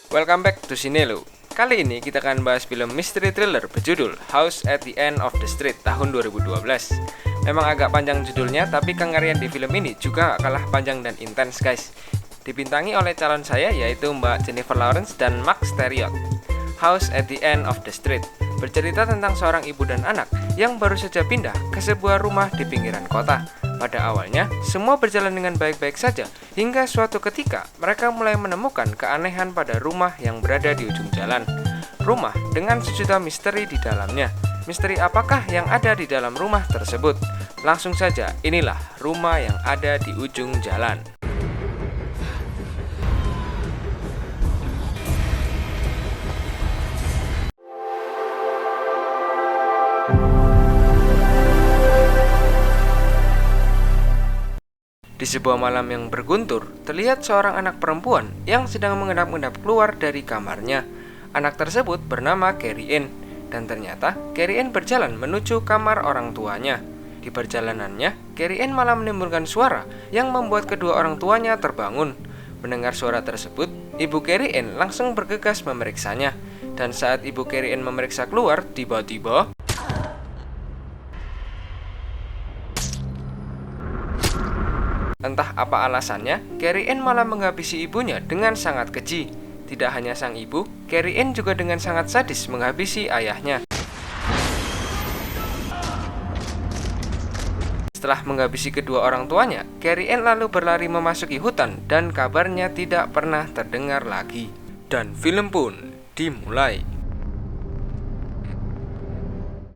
Welcome back to Sinelo. Kali ini kita akan bahas film misteri thriller berjudul House at the End of the Street tahun 2012. Memang agak panjang judulnya, tapi kengerian di film ini juga gak kalah panjang dan intens guys. Dibintangi oleh calon saya yaitu Mbak Jennifer Lawrence dan Max Steriot. House at the End of the Street bercerita tentang seorang ibu dan anak yang baru saja pindah ke sebuah rumah di pinggiran kota. Pada awalnya, semua berjalan dengan baik-baik saja, hingga suatu ketika mereka mulai menemukan keanehan pada rumah yang berada di ujung jalan. Rumah dengan sejuta misteri di dalamnya. Misteri apakah yang ada di dalam rumah tersebut? Langsung saja, inilah rumah yang ada di ujung jalan. Di sebuah malam yang berguntur, terlihat seorang anak perempuan yang sedang mengendap-endap keluar dari kamarnya. Anak tersebut bernama Carrie Ann, dan ternyata Carrie Ann berjalan menuju kamar orang tuanya. Di perjalanannya, Carrie Ann malah menimbulkan suara yang membuat kedua orang tuanya terbangun. Mendengar suara tersebut, ibu Carrie Ann langsung bergegas memeriksanya. Dan saat ibu Carrie Ann memeriksa keluar, tiba-tiba entah apa alasannya, Carrie Ann malah menghabisi ibunya dengan sangat keji. Tidak hanya sang ibu, Carrie Ann juga dengan sangat sadis menghabisi ayahnya. Setelah menghabisi kedua orang tuanya, Carrie Ann lalu berlari memasuki hutan dan kabarnya tidak pernah terdengar lagi. Dan film pun dimulai.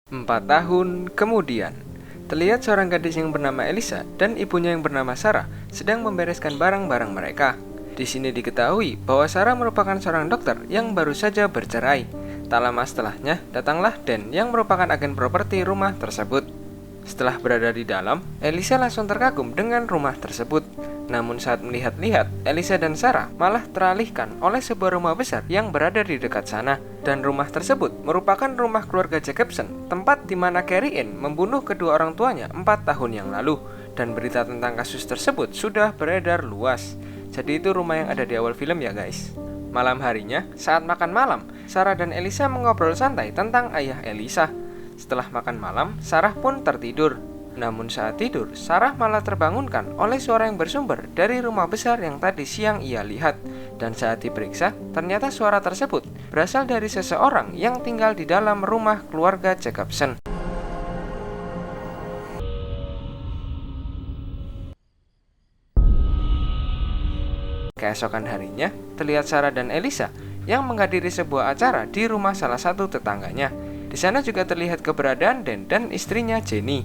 4 tahun kemudian, terlihat seorang gadis yang bernama Elisa dan ibunya yang bernama Sarah sedang membereskan barang-barang mereka. Di sini diketahui bahwa Sarah merupakan seorang dokter yang baru saja bercerai. Tak lama setelahnya, datanglah Dan yang merupakan agen properti rumah tersebut. Setelah berada di dalam, Elisa langsung terkagum dengan rumah tersebut. Namun saat melihat-lihat, Elisa dan Sarah malah teralihkan oleh sebuah rumah besar yang berada di dekat sana. Dan rumah tersebut merupakan rumah keluarga Jacobson, tempat di mana Carrie Ann membunuh kedua orang tuanya 4 tahun yang lalu. Dan berita tentang kasus tersebut sudah beredar luas. Jadi itu rumah yang ada di awal film ya guys. Malam harinya, saat makan malam, Sarah dan Elisa mengobrol santai tentang ayah Elisa. Setelah makan malam, Sarah pun tertidur. Namun saat tidur, Sarah malah terbangunkan oleh suara yang bersumber dari rumah besar yang tadi siang ia lihat. Dan saat diperiksa, ternyata suara tersebut berasal dari seseorang yang tinggal di dalam rumah keluarga Jacobson. Keesokan harinya, terlihat Sarah dan Elisa yang menghadiri sebuah acara di rumah salah satu tetangganya. Di sana juga terlihat keberadaan Dan dan istrinya Jenny.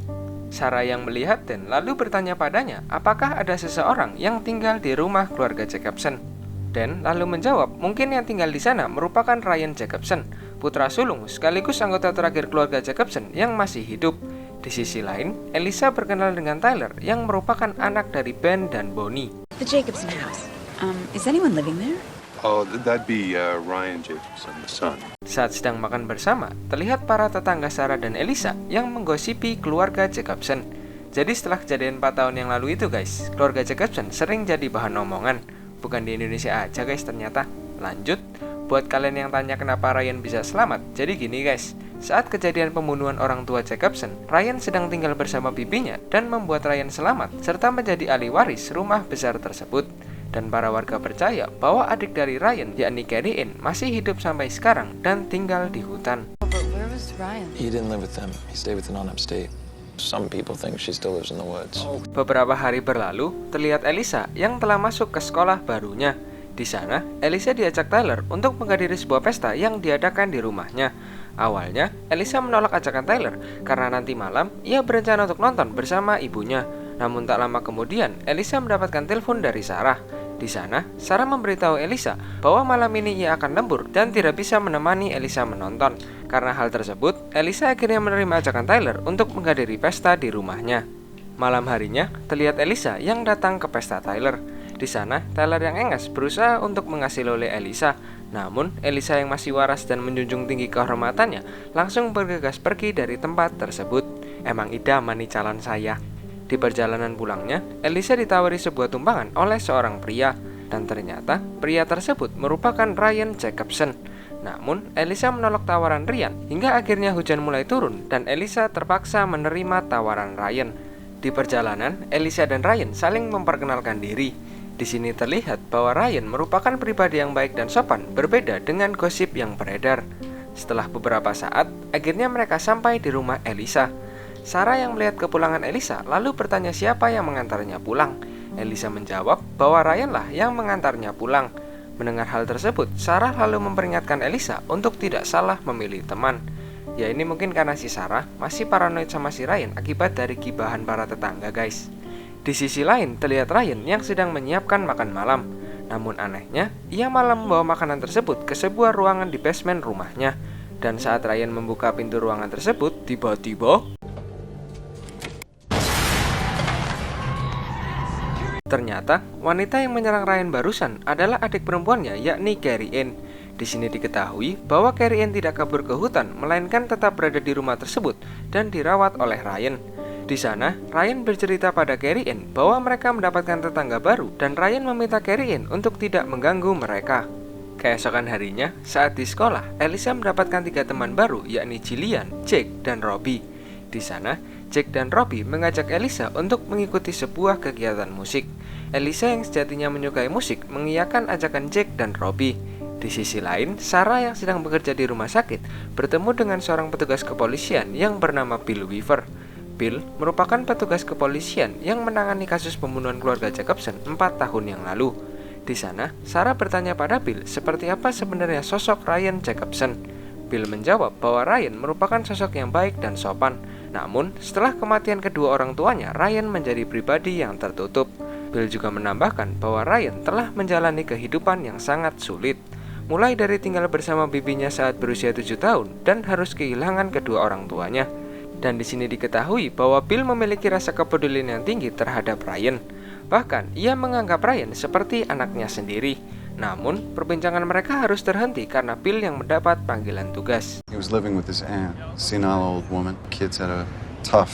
Sarah yang melihat Dan lalu bertanya padanya apakah ada seseorang yang tinggal di rumah keluarga Jacobson. Dan lalu menjawab mungkin yang tinggal di sana merupakan Ryan Jacobson, putra sulung sekaligus anggota terakhir keluarga Jacobson yang masih hidup. Di sisi lain, Elisa berkenal dengan Tyler yang merupakan anak dari Ben dan Bonnie. The Jacobson house. Is anyone living there? Oh, that'd be Ryan Jacobson, the son. Saat sedang makan bersama, terlihat para tetangga Sarah dan Elisa yang menggosipi keluarga Jacobson. Jadi setelah kejadian 4 tahun yang lalu itu guys, keluarga Jacobson sering jadi bahan omongan. Bukan di Indonesia aja guys ternyata. Lanjut, buat kalian yang tanya kenapa Ryan bisa selamat, jadi gini guys. Saat kejadian pembunuhan orang tua Jacobson, Ryan sedang tinggal bersama bibinya dan membuat Ryan selamat, serta menjadi ahli waris rumah besar tersebut. Dan para warga percaya bahwa adik dari Ryan, yakni Carrie Ann, masih hidup sampai sekarang dan tinggal di hutan. But where was Ryan? He didn't live with them. He stayed with the nun upstate. Some people think she still lives in the woods. Beberapa hari berlalu, terlihat Elisa yang telah masuk ke sekolah barunya. Di sana, Elisa diajak Tyler untuk menghadiri sebuah pesta yang diadakan di rumahnya. Awalnya, Elisa menolak ajakan Tyler karena nanti malam ia berencana untuk nonton bersama ibunya. Namun tak lama kemudian, Elisa mendapatkan telepon dari Sarah. Di sana, Sarah memberitahu Elisa bahwa malam ini ia akan lembur dan tidak bisa menemani Elisa menonton. Karena hal tersebut, Elisa akhirnya menerima ajakan Tyler untuk menghadiri pesta di rumahnya. Malam harinya, terlihat Elisa yang datang ke pesta Tyler. Di sana, Tyler yang engas berusaha untuk mengasih oleh Elisa. Namun, Elisa yang masih waras dan menjunjung tinggi kehormatannya langsung bergegas pergi dari tempat tersebut. Emang idaman nih calon saya. Di perjalanan pulangnya, Elisa ditawari sebuah tumpangan oleh seorang pria. Dan ternyata pria tersebut merupakan Ryan Jacobson. Namun, Elisa menolak tawaran Ryan hingga akhirnya hujan mulai turun dan Elisa terpaksa menerima tawaran Ryan. Di perjalanan, Elisa dan Ryan saling memperkenalkan diri. Di sini terlihat bahwa Ryan merupakan pribadi yang baik dan sopan, berbeda dengan gosip yang beredar. Setelah beberapa saat, akhirnya mereka sampai di rumah Elisa. Sarah yang melihat kepulangan Elisa lalu bertanya siapa yang mengantarnya pulang. Elisa menjawab bahwa Ryan lah yang mengantarnya pulang. Mendengar hal tersebut, Sarah lalu memperingatkan Elisa untuk tidak salah memilih teman. Ya ini mungkin karena si Sarah masih paranoid sama si Ryan akibat dari gibahan para tetangga guys. Di sisi lain terlihat Ryan yang sedang menyiapkan makan malam. Namun anehnya, ia malah membawa makanan tersebut ke sebuah ruangan di basement rumahnya. Dan saat Ryan membuka pintu ruangan tersebut, tiba-tiba ternyata wanita yang menyerang Ryan barusan adalah adik perempuannya, yakni Carrie Ann. Di sini diketahui bahwa Carrie Ann tidak kabur ke hutan, melainkan tetap berada di rumah tersebut dan dirawat oleh Ryan. Di sana, Ryan bercerita pada Carrie Ann bahwa mereka mendapatkan tetangga baru dan Ryan meminta Carrie Ann untuk tidak mengganggu mereka. Keesokan harinya, saat di sekolah, Elisa mendapatkan 3 teman baru, yakni Jillian, Jake, dan Robbie. Di sana, Jake dan Robbie mengajak Elisa untuk mengikuti sebuah kegiatan musik. Elisa yang sejatinya menyukai musik mengiyakan ajakan Jake dan Robbie. Di sisi lain, Sarah yang sedang bekerja di rumah sakit bertemu dengan seorang petugas kepolisian yang bernama Bill Weaver. Bill merupakan petugas kepolisian yang menangani kasus pembunuhan keluarga Jacobson 4 tahun yang lalu. Di sana, Sarah bertanya pada Bill seperti apa sebenarnya sosok Ryan Jacobson. Bill menjawab bahwa Ryan merupakan sosok yang baik dan sopan. Namun, setelah kematian kedua orang tuanya, Ryan menjadi pribadi yang tertutup. Bill juga menambahkan bahwa Ryan telah menjalani kehidupan yang sangat sulit, mulai dari tinggal bersama bibinya saat berusia 7 tahun dan harus kehilangan kedua orang tuanya. Dan di sini diketahui bahwa Bill memiliki rasa kepedulian yang tinggi terhadap Ryan. Bahkan, ia menganggap Ryan seperti anaknya sendiri. Namun, perbincangan mereka harus terhenti karena Bill yang mendapat panggilan tugas. He was living with his aunt, a senile old woman. Kids had a tough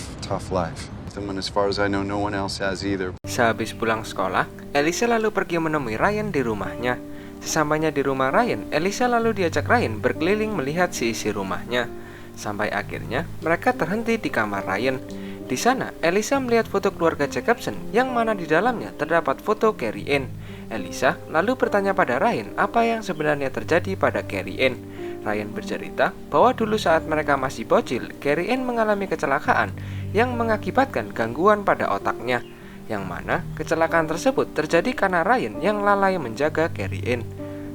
life. And as far as I know, no one else has either. Sehabis pulang sekolah, Elisa lalu pergi menemui Ryan di rumahnya. Sesampainya di rumah Ryan, Elisa lalu diajak Ryan berkeliling melihat isi rumahnya. Sampai akhirnya, mereka terhenti di kamar Ryan. Di sana, Elisa melihat foto keluarga Jacobson yang mana di dalamnya terdapat foto Carrie Ann. Elisa lalu bertanya pada Ryan apa yang sebenarnya terjadi pada Carrie Ann. Ryan bercerita bahwa dulu saat mereka masih bocil, Carrie Ann mengalami kecelakaan yang mengakibatkan gangguan pada otaknya, yang mana kecelakaan tersebut terjadi karena Ryan yang lalai menjaga Carrie Ann.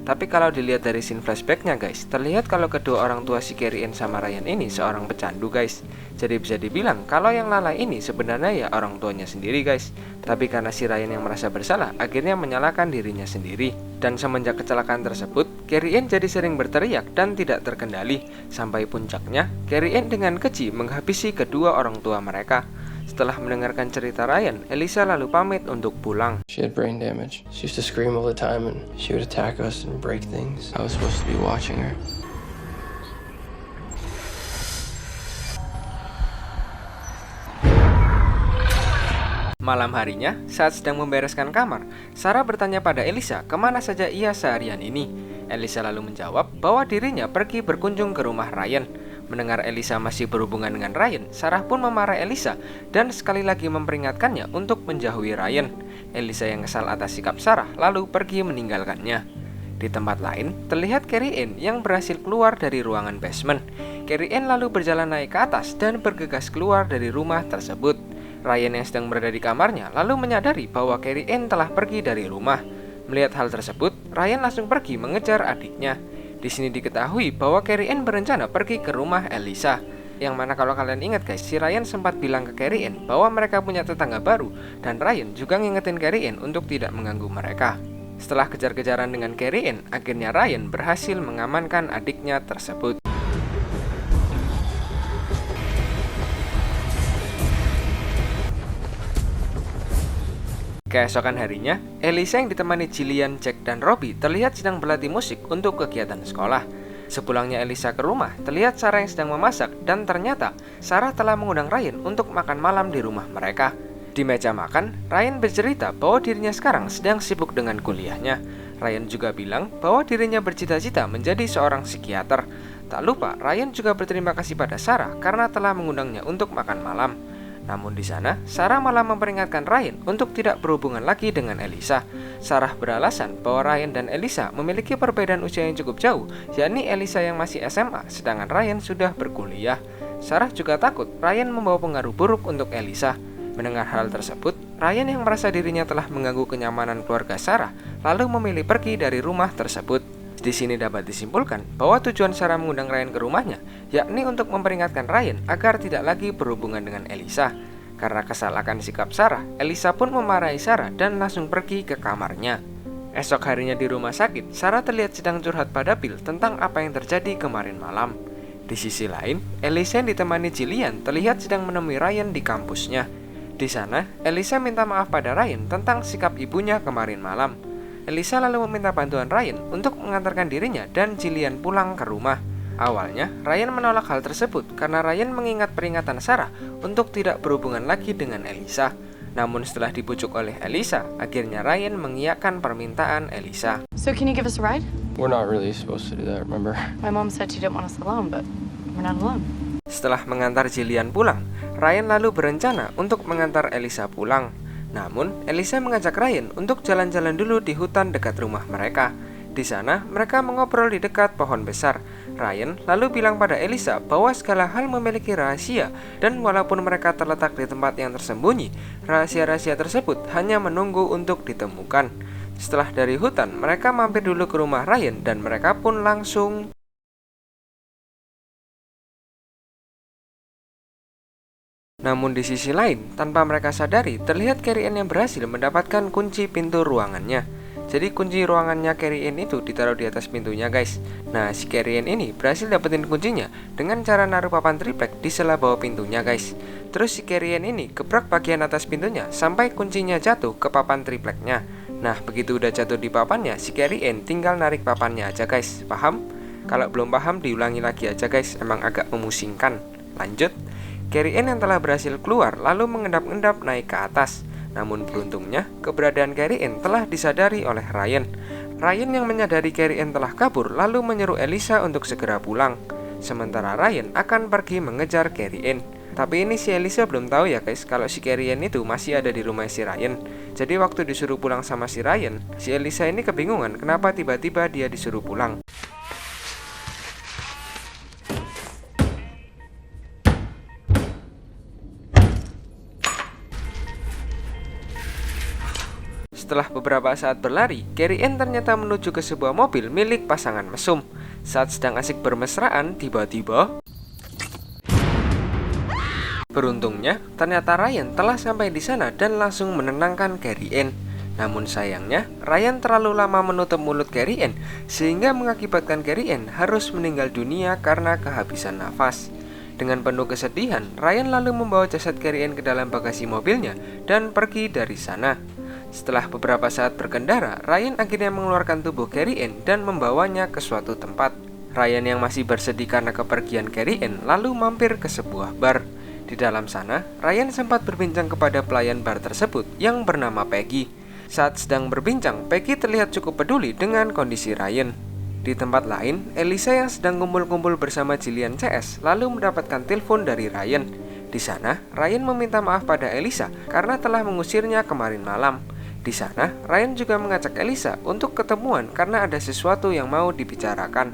Tapi kalau dilihat dari scene flashbacknya guys, terlihat kalau kedua orang tua si Carrie Ann sama Ryan ini seorang pecandu guys. Jadi bisa dibilang kalau yang lalai ini sebenarnya ya orang tuanya sendiri guys. Tapi karena si Ryan yang merasa bersalah, akhirnya menyalahkan dirinya sendiri. Dan semenjak kecelakaan tersebut, Carrie Ann jadi sering berteriak dan tidak terkendali. Sampai puncaknya, Carrie Ann dengan keji menghabisi kedua orang tua mereka. Setelah mendengarkan cerita Ryan, Elisa lalu pamit untuk pulang. She had brain damage. She used to scream all the time and she would attack us and break things. I was supposed to be watching her. Malam harinya, saat sedang membereskan kamar, Sarah bertanya pada Elisa kemana saja ia seharian ini. Elisa lalu menjawab bahwa dirinya pergi berkunjung ke rumah Ryan. Mendengar Elisa masih berhubungan dengan Ryan, Sarah pun memarahi Elisa dan sekali lagi memperingatkannya untuk menjauhi Ryan. Elisa yang kesal atas sikap Sarah lalu pergi meninggalkannya. Di tempat lain, terlihat Carrie Ann yang berhasil keluar dari ruangan basement. Carrie Ann lalu berjalan naik ke atas dan bergegas keluar dari rumah tersebut. Ryan yang sedang berada di kamarnya lalu menyadari bahwa Carrie Ann telah pergi dari rumah. Melihat hal tersebut, Ryan langsung pergi mengejar adiknya. Di sini diketahui bahwa Carrie Ann berencana pergi ke rumah Elisa. Yang mana kalau kalian ingat guys, si Ryan sempat bilang ke Carrie Ann bahwa mereka punya tetangga baru. Dan Ryan juga ngingetin Carrie Ann untuk tidak mengganggu mereka. Setelah kejar-kejaran dengan Carrie Ann, akhirnya Ryan berhasil mengamankan adiknya tersebut. Keesokan harinya, Elisa yang ditemani Jillian, Jack, dan Robbie terlihat sedang berlatih musik untuk kegiatan sekolah. Sepulangnya Elisa ke rumah, terlihat Sarah yang sedang memasak dan ternyata Sarah telah mengundang Ryan untuk makan malam di rumah mereka. Di Di meja makan, Ryan bercerita bahwa dirinya sekarang sedang sibuk dengan kuliahnya. Ryan juga bilang bahwa dirinya bercita-cita menjadi seorang psikiater. Tak lupa, Ryan juga berterima kasih pada Sarah karena telah mengundangnya untuk makan malam. Namun di sana, Sarah malah memperingatkan Ryan untuk tidak berhubungan lagi dengan Elisa. Sarah beralasan bahwa Ryan dan Elisa memiliki perbedaan usia yang cukup jauh, yakni Elisa yang masih SMA, sedangkan Ryan sudah berkuliah. Sarah juga takut Ryan membawa pengaruh buruk untuk Elisa. Mendengar hal tersebut, Ryan yang merasa dirinya telah mengganggu kenyamanan keluarga Sarah, lalu memilih pergi dari rumah tersebut. Di sini dapat disimpulkan bahwa tujuan Sarah mengundang Ryan ke rumahnya, yakni untuk memperingatkan Ryan agar tidak lagi berhubungan dengan Elisa. Karena kesal akan sikap Sarah, Elisa pun memarahi Sarah dan langsung pergi ke kamarnya. Esok harinya di rumah sakit, Sarah terlihat sedang curhat pada Bill tentang apa yang terjadi kemarin malam. Di sisi lain, Elisa yang ditemani Jillian terlihat sedang menemui Ryan di kampusnya. Di sana, Elisa minta maaf pada Ryan tentang sikap ibunya kemarin malam. Elisa lalu meminta bantuan Ryan untuk mengantarkan dirinya dan Jillian pulang ke rumah. Awalnya, Ryan menolak hal tersebut karena Ryan mengingat peringatan Sarah untuk tidak berhubungan lagi dengan Elisa. Namun setelah dibujuk oleh Elisa, akhirnya Ryan mengiyakan permintaan Elisa. So can you give us a ride? We're not really supposed to do that, remember? My mom said she didn't want us alone, but we're not alone. Setelah mengantar Jillian pulang, Ryan lalu berencana untuk mengantar Elisa pulang. Namun, Elisa mengajak Ryan untuk jalan-jalan dulu di hutan dekat rumah mereka. Di sana, mereka mengobrol di dekat pohon besar. Ryan lalu bilang pada Elisa bahwa segala hal memiliki rahasia, dan walaupun mereka terletak di tempat yang tersembunyi, rahasia-rahasia tersebut hanya menunggu untuk ditemukan. Setelah dari hutan, mereka mampir dulu ke rumah Ryan dan mereka pun langsung... Namun di sisi lain, tanpa mereka sadari, terlihat Carrie Ann yang berhasil mendapatkan kunci pintu ruangannya. Jadi kunci ruangannya Carrie Ann itu ditaruh di atas pintunya guys. Nah, si Carrie Ann ini berhasil dapetin kuncinya dengan cara naruh papan triplek di sela bawah pintunya guys. Terus si Carrie Ann ini gebrak bagian atas pintunya sampai kuncinya jatuh ke papan tripleknya. Nah, begitu udah jatuh di papannya, si Carrie Ann tinggal narik papannya aja guys. Paham? Kalau belum paham diulangi lagi aja guys, emang agak memusingkan. Lanjut. Carrie Ann yang telah berhasil keluar lalu mengendap-endap naik ke atas. Namun beruntungnya, keberadaan Carrie Ann telah disadari oleh Ryan. Ryan yang menyadari Carrie Ann telah kabur lalu menyeru Elisa untuk segera pulang. Sementara Ryan akan pergi mengejar Carrie Ann. Tapi ini si Elisa belum tahu ya guys, kalau si Carrie Ann itu masih ada di rumah si Ryan. Jadi waktu disuruh pulang sama si Ryan, si Elisa ini kebingungan kenapa tiba-tiba dia disuruh pulang. Setelah beberapa saat berlari, Carrie Ann ternyata menuju ke sebuah mobil milik pasangan mesum. Saat sedang asik bermesraan, tiba-tiba... Beruntungnya, ternyata Ryan telah sampai di sana dan langsung menenangkan Carrie Ann. Namun sayangnya, Ryan terlalu lama menutup mulut Carrie Ann, sehingga mengakibatkan Carrie Ann harus meninggal dunia karena kehabisan nafas. Dengan penuh kesedihan, Ryan lalu membawa jasad Carrie Ann ke dalam bagasi mobilnya dan pergi dari sana. Setelah beberapa saat berkendara, Ryan akhirnya mengeluarkan tubuh Carrie Ann dan membawanya ke suatu tempat. Ryan yang masih bersedih karena kepergian Carrie Ann lalu mampir ke sebuah bar. Di dalam sana, Ryan sempat berbincang kepada pelayan bar tersebut yang bernama Peggy. Saat sedang berbincang, Peggy terlihat cukup peduli dengan kondisi Ryan. Di tempat lain, Elisa yang sedang kumpul-kumpul bersama Jillian CS lalu mendapatkan telepon dari Ryan. Di sana, Ryan meminta maaf pada Elisa karena telah mengusirnya kemarin malam. Di sana, Ryan juga mengajak Elisa untuk ketemuan karena ada sesuatu yang mau dibicarakan.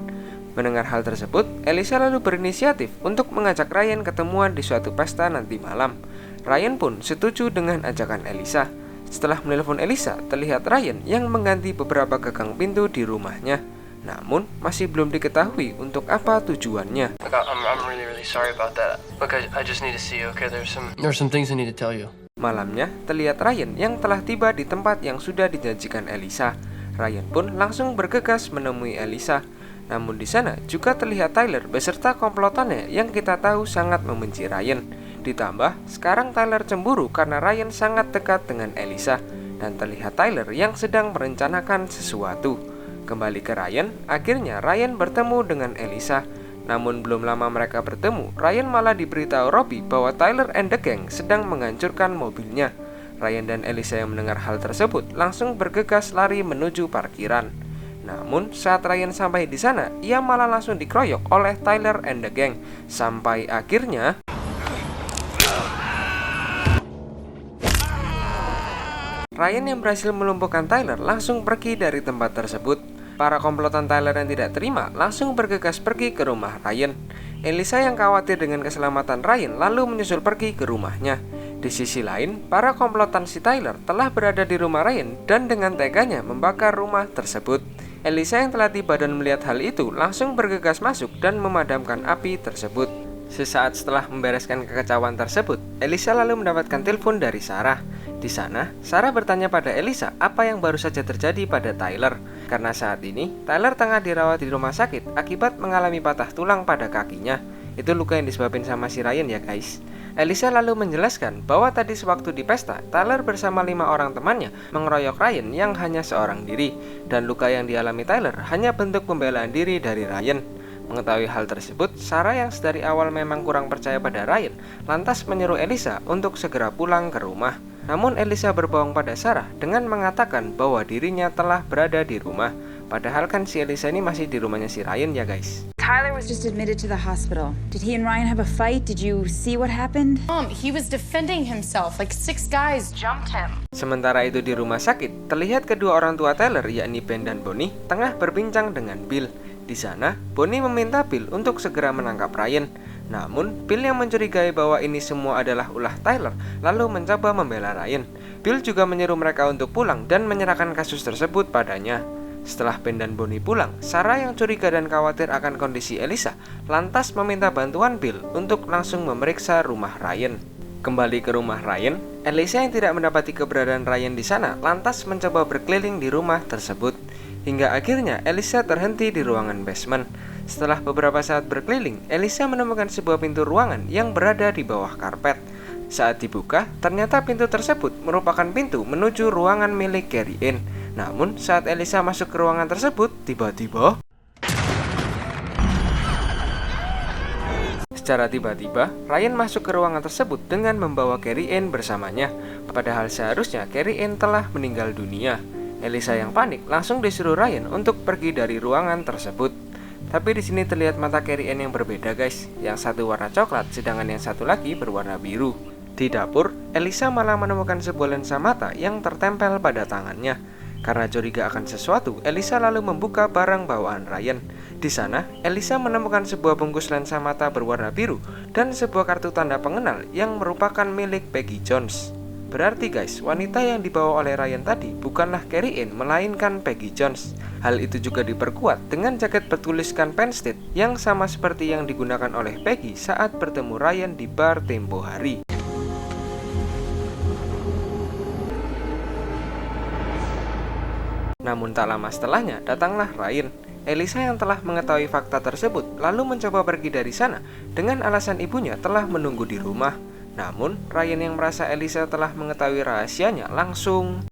Mendengar hal tersebut, Elisa lalu berinisiatif untuk mengajak Ryan ketemuan di suatu pesta nanti malam. Ryan pun setuju dengan ajakan Elisa. Setelah menelpon Elisa, terlihat Ryan yang mengganti beberapa gagang pintu di rumahnya. Namun, masih belum diketahui untuk apa tujuannya. Look, I'm really sorry about that. Look, I just need to see you, okay? There's some things I need to tell you. Malamnya, terlihat Ryan yang telah tiba di tempat yang sudah dijanjikan Elisa. Ryan pun langsung bergegas menemui Elisa. Namun di sana juga terlihat Tyler beserta komplotannya yang kita tahu sangat membenci Ryan. Ditambah, sekarang Tyler cemburu karena Ryan sangat dekat dengan Elisa. Dan terlihat Tyler yang sedang merencanakan sesuatu. Kembali ke Ryan, akhirnya Ryan bertemu dengan Elisa. Namun belum lama mereka bertemu, Ryan malah diberitahu Robbie bahwa Tyler and the gang sedang menghancurkan mobilnya. Ryan dan Elisa yang mendengar hal tersebut langsung bergegas lari menuju parkiran. Namun saat Ryan sampai di sana, ia malah langsung dikeroyok oleh Tyler and the gang. Sampai akhirnya Ryan yang berhasil melumpuhkan Tyler langsung pergi dari tempat tersebut. Para komplotan Tyler yang tidak terima langsung bergegas pergi ke rumah Ryan. Elisa yang khawatir dengan keselamatan Ryan lalu menyusul pergi ke rumahnya. Di sisi lain, para komplotan si Tyler telah berada di rumah Ryan dan dengan teganya membakar rumah tersebut. Elisa yang telah tiba dan melihat hal itu langsung bergegas masuk dan memadamkan api tersebut. Sesaat setelah membereskan kekacauan tersebut, Elisa lalu mendapatkan telepon dari Sarah. Di sana, Sarah bertanya pada Elisa apa yang baru saja terjadi pada Tyler. Karena saat ini, Tyler tengah dirawat di rumah sakit akibat mengalami patah tulang pada kakinya. Itu luka yang disebabkan sama si Ryan ya guys. Elisa lalu menjelaskan bahwa tadi sewaktu di pesta, Tyler bersama 5 orang temannya mengeroyok Ryan yang hanya seorang diri. Dan luka yang dialami Tyler hanya bentuk pembelaan diri dari Ryan. Mengetahui hal tersebut, Sarah yang sedari awal memang kurang percaya pada Ryan, lantas menyuruh Elisa untuk segera pulang ke rumah. Namun Elisa berbohong pada Sarah dengan mengatakan bahwa dirinya telah berada di rumah. Padahal kan si Elisa ini masih di rumahnya si Ryan ya guys. Tyler was just admitted to the hospital. Did he and Ryan have a fight? Did you see what happened? He was defending himself. Like 6 guys jumped him. Sementara itu di rumah sakit, terlihat kedua orang tua Tyler yakni Ben dan Bonnie tengah berbincang dengan Bill. Di sana, Bonnie meminta Bill untuk segera menangkap Ryan. Namun, Bill yang mencurigai bahwa ini semua adalah ulah Tyler, lalu mencoba membela Ryan. Bill juga menyuruh mereka untuk pulang dan menyerahkan kasus tersebut padanya. Setelah Ben dan Bonnie pulang, Sarah yang curiga dan khawatir akan kondisi Elisa, lantas meminta bantuan Bill untuk langsung memeriksa rumah Ryan. Kembali ke rumah Ryan, Elisa yang tidak mendapati keberadaan Ryan di sana, lantas mencoba berkeliling di rumah tersebut. Hingga akhirnya Elisa terhenti di ruangan basement. Setelah beberapa saat berkeliling, Elisa menemukan sebuah pintu ruangan yang berada di bawah karpet. Saat dibuka, ternyata pintu tersebut merupakan pintu menuju ruangan milik Carrie Ann. Namun, saat Elisa masuk ke ruangan tersebut, tiba-tiba secara tiba-tiba, Ryan masuk ke ruangan tersebut dengan membawa Carrie Ann bersamanya. Padahal seharusnya Carrie Ann telah meninggal dunia. Elisa yang panik langsung disuruh Ryan untuk pergi dari ruangan tersebut. Tapi di sini terlihat mata Carrie Ann yang berbeda guys. Yang satu warna coklat, sedangkan yang satu lagi berwarna biru. Di dapur, Elisa malah menemukan sebuah lensa mata yang tertempel pada tangannya. Karena curiga akan sesuatu, Elisa lalu membuka barang bawaan Ryan. Di sana, Elisa menemukan sebuah bungkus lensa mata berwarna biru dan sebuah kartu tanda pengenal yang merupakan milik Peggy Jones. Berarti guys, wanita yang dibawa oleh Ryan tadi bukanlah Carrie Ann, melainkan Peggy Jones. Hal itu juga diperkuat dengan jaket bertuliskan Penn State yang sama seperti yang digunakan oleh Peggy saat bertemu Ryan di bar tempo hari. Namun tak lama setelahnya, datanglah Ryan. Elisa yang telah mengetahui fakta tersebut lalu mencoba pergi dari sana dengan alasan ibunya telah menunggu di rumah. Namun, Ryan yang merasa Elisa telah mengetahui rahasianya langsung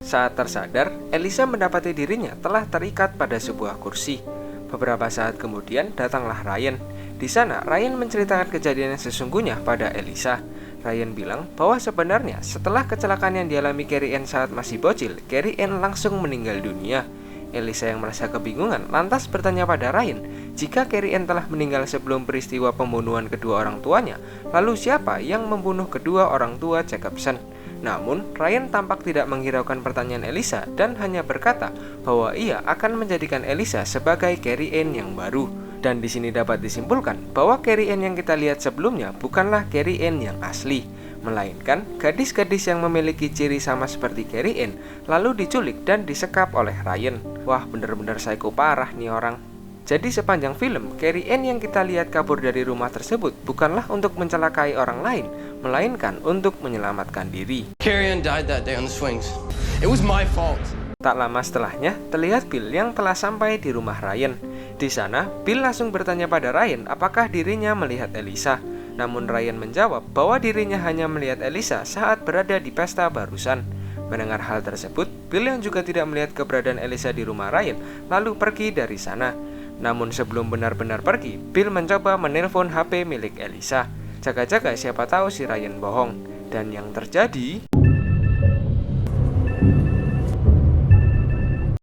saat tersadar, Elisa mendapati dirinya telah terikat pada sebuah kursi. Beberapa saat kemudian, datanglah Ryan. Di sana, Ryan menceritakan kejadian yang sesungguhnya pada Elisa. Ryan bilang bahwa sebenarnya setelah kecelakaan yang dialami Carrie Ann saat masih bocil, Carrie Ann langsung meninggal dunia. Elisa yang merasa kebingungan lantas bertanya pada Ryan, jika Carrie Ann telah meninggal sebelum peristiwa pembunuhan kedua orang tuanya, lalu siapa yang membunuh kedua orang tua Jacobson? Namun, Ryan tampak tidak menghiraukan pertanyaan Elisa dan hanya berkata bahwa ia akan menjadikan Elisa sebagai Carrie Ann yang baru. Dan di sini dapat disimpulkan bahwa Carrie Ann yang kita lihat sebelumnya bukanlah Carrie Ann yang asli, melainkan gadis-gadis yang memiliki ciri sama seperti Carrie Ann lalu diculik dan disekap oleh Ryan. Wah, bener-bener psycho parah nih orang. Jadi sepanjang film, Carrie Ann yang kita lihat kabur dari rumah tersebut bukanlah untuk mencelakai orang lain, melainkan untuk menyelamatkan diri. Carrie Ann died that day on the swings. It was my fault. Tak lama setelahnya, terlihat Bill yang telah sampai di rumah Ryan. Di sana, Bill langsung bertanya pada Ryan apakah dirinya melihat Elisa. Namun Ryan menjawab bahwa dirinya hanya melihat Elisa saat berada di pesta barusan. Mendengar hal tersebut, Bill yang juga tidak melihat keberadaan Elisa di rumah Ryan, lalu pergi dari sana. Namun sebelum benar-benar pergi, Bill mencoba menelpon HP milik Elisa. Jaga-jaga siapa tahu si Ryan bohong. Dan yang terjadi,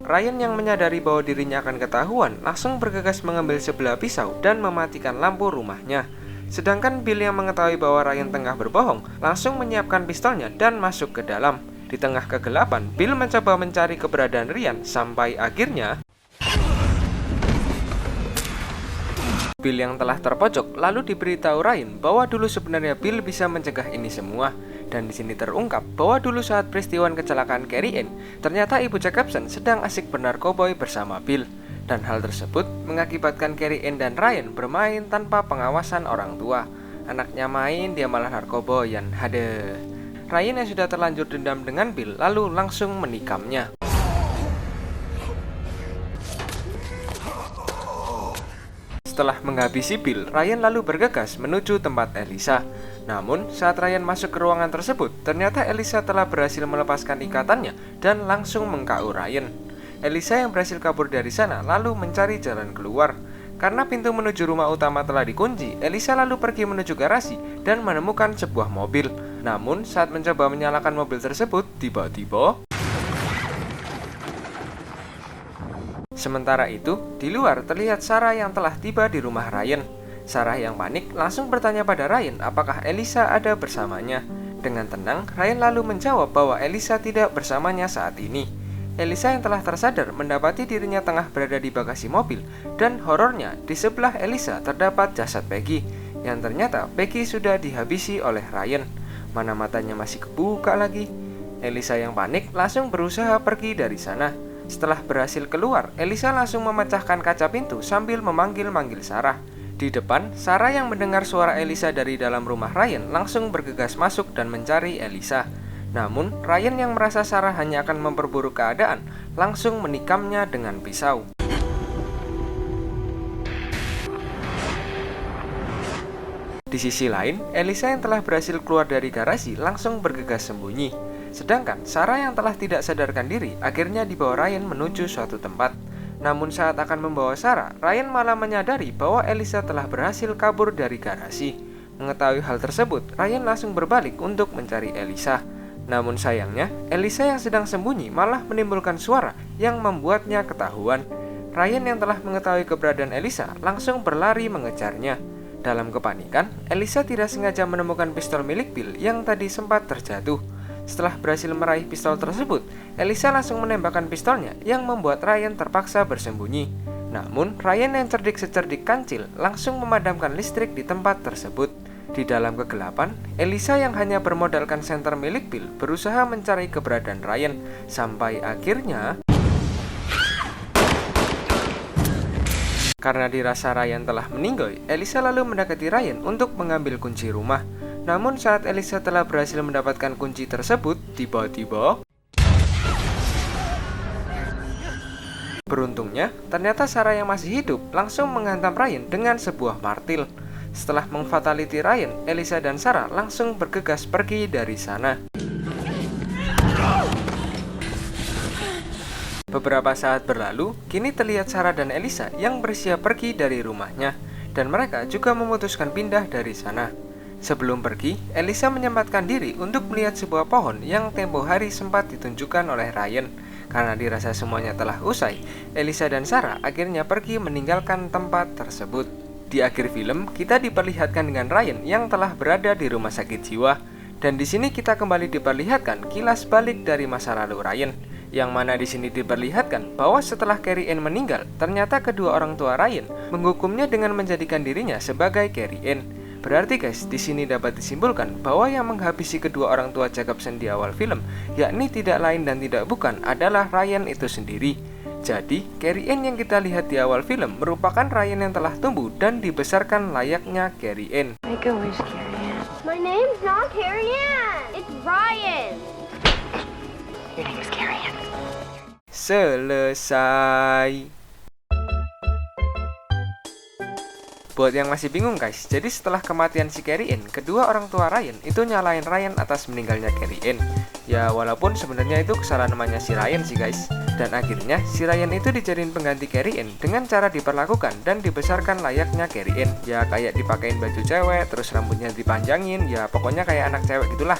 Ryan yang menyadari bahwa dirinya akan ketahuan langsung bergegas mengambil sebilah pisau dan mematikan lampu rumahnya. Sedangkan Bill yang mengetahui bahwa Ryan tengah berbohong langsung menyiapkan pistolnya dan masuk ke dalam. Di tengah kegelapan, Bill mencoba mencari keberadaan Ryan sampai akhirnya Bill yang telah terpojok lalu diberitahu Ryan bahwa dulu sebenarnya Bill bisa mencegah ini semua. Dan di sini terungkap bahwa dulu saat peristiwa kecelakaan Carrie Ann, ternyata ibu Jacobson sedang asik bernarkoboy bersama Bill. Dan hal tersebut mengakibatkan Carrie Ann dan Ryan bermain tanpa pengawasan orang tua. Anaknya main, dia malah narkoboyan. Hade. Ryan yang sudah terlanjur dendam dengan Bill lalu langsung menikamnya. Setelah menghabisi Bill, Ryan lalu bergegas menuju tempat Elisa. Namun, saat Ryan masuk ke ruangan tersebut, ternyata Elisa telah berhasil melepaskan ikatannya dan langsung meng-KO Ryan. Elisa yang berhasil kabur dari sana lalu mencari jalan keluar. Karena pintu menuju rumah utama telah dikunci, Elisa lalu pergi menuju garasi dan menemukan sebuah mobil. Namun, saat mencoba menyalakan mobil tersebut, tiba-tiba sementara itu, di luar terlihat Sarah yang telah tiba di rumah Ryan. Sarah yang panik langsung bertanya pada Ryan apakah Elisa ada bersamanya. Dengan tenang, Ryan lalu menjawab bahwa Elisa tidak bersamanya saat ini. Elisa yang telah tersadar mendapati dirinya tengah berada di bagasi mobil, dan horornya di sebelah Elisa terdapat jasad Peggy, yang ternyata Peggy sudah dihabisi oleh Ryan. Mana matanya masih kebuka lagi. Elisa yang panik langsung berusaha pergi dari sana. Setelah berhasil keluar, Elisa langsung memecahkan kaca pintu sambil memanggil-manggil Sarah. Di depan, Sarah yang mendengar suara Elisa dari dalam rumah Ryan langsung bergegas masuk dan mencari Elisa. Namun, Ryan yang merasa Sarah hanya akan memperburuk keadaan, langsung menikamnya dengan pisau. Di sisi lain, Elisa yang telah berhasil keluar dari garasi langsung bergegas sembunyi. Sedangkan Sarah yang telah tidak sadarkan diri akhirnya dibawa Ryan menuju suatu tempat. Namun saat akan membawa Sarah, Ryan malah menyadari bahwa Elisa telah berhasil kabur dari garasi. Mengetahui hal tersebut, Ryan langsung berbalik untuk mencari Elisa. Namun sayangnya, Elisa yang sedang sembunyi malah menimbulkan suara yang membuatnya ketahuan. Ryan yang telah mengetahui keberadaan Elisa langsung berlari mengejarnya. Dalam kepanikan, Elisa tidak sengaja menemukan pistol milik Bill yang tadi sempat terjatuh. Setelah berhasil meraih pistol tersebut, Elisa langsung menembakkan pistolnya yang membuat Ryan terpaksa bersembunyi. Namun, Ryan yang cerdik secerdik kancil langsung memadamkan listrik di tempat tersebut. Di dalam kegelapan, Elisa yang hanya bermodalkan senter milik Bill berusaha mencari keberadaan Ryan. Sampai akhirnya, karena dirasa Ryan telah meninggal, Elisa lalu mendekati Ryan untuk mengambil kunci rumah. Namun saat Elisa telah berhasil mendapatkan kunci tersebut, tiba-tiba beruntungnya, ternyata Sarah yang masih hidup langsung menghantam Ryan dengan sebuah martil. Setelah mengfataliti Ryan, Elisa dan Sarah langsung bergegas pergi dari sana. Beberapa saat berlalu, kini terlihat Sarah dan Elisa yang bersiap pergi dari rumahnya, dan mereka juga memutuskan pindah dari sana. Sebelum pergi, Elisa menyempatkan diri untuk melihat sebuah pohon yang tempo hari sempat ditunjukkan oleh Ryan. Karena dirasa semuanya telah usai, Elisa dan Sarah akhirnya pergi meninggalkan tempat tersebut. Di akhir film, kita diperlihatkan dengan Ryan yang telah berada di rumah sakit jiwa. Dan di sini kita kembali diperlihatkan kilas balik dari masa lalu Ryan, yang mana di sini diperlihatkan bahwa setelah Carrie Ann meninggal, ternyata kedua orang tua Ryan menghukumnya dengan menjadikan dirinya sebagai Carrie Ann. Berarti guys, di sini dapat disimpulkan bahwa yang menghabisi kedua orang tua Jacobson di awal film, yakni tidak lain dan tidak bukan adalah Ryan itu sendiri. Jadi, Carrie Ann yang kita lihat di awal film merupakan Ryan yang telah tumbuh dan dibesarkan layaknya Carrie Ann. Make a wish, Carrie Ann. My name's not Carrie Ann. It's Ryan. Your name is Carrie Ann. Selesai. Buat yang masih bingung guys, jadi setelah kematian si Carrie Ann, kedua orang tua Ryan itu nyalain Ryan atas meninggalnya Carrie Ann. Ya walaupun sebenarnya itu kesalahan namanya si Ryan sih guys. Dan akhirnya si Ryan itu dijadiin pengganti Carrie Ann dengan cara diperlakukan dan dibesarkan layaknya Carrie Ann. Ya kayak dipakein baju cewek, terus rambutnya dipanjangin, ya pokoknya kayak anak cewek gitulah.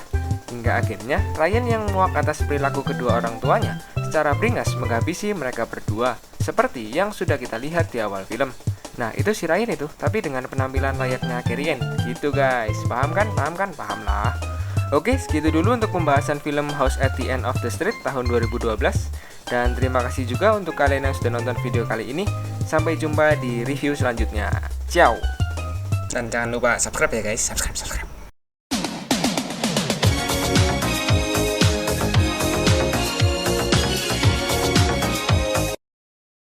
Hingga akhirnya Ryan yang muak atas perilaku kedua orang tuanya secara beringas menghabisi mereka berdua, seperti yang sudah kita lihat di awal film. Nah itu si Ryan itu, tapi dengan penampilan layaknya Carrie Ann gitu guys. Paham kan? Paham kan? Paham lah. Oke, segitu dulu untuk pembahasan film House at the End of the Street tahun 2012. Dan terima kasih juga untuk kalian yang sudah nonton video kali ini. Sampai jumpa di review selanjutnya. Ciao. Dan jangan lupa subscribe ya guys. Subscribe.